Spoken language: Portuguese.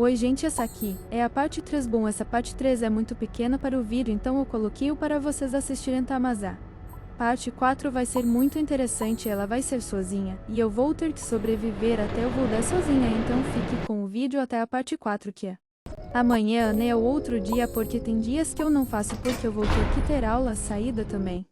Oi gente, essa aqui é a parte 3. Bom, essa parte 3 é muito pequena para o vídeo, então eu coloquei-o para vocês assistirem Tamazá. Parte 4 vai ser muito interessante, ela vai ser sozinha, e eu vou ter que sobreviver até eu voltar sozinha, então fique com o vídeo até a parte 4 que é amanhã, né, ou outro dia, porque tem dias que eu não faço porque eu vou ter que ter aula saída também.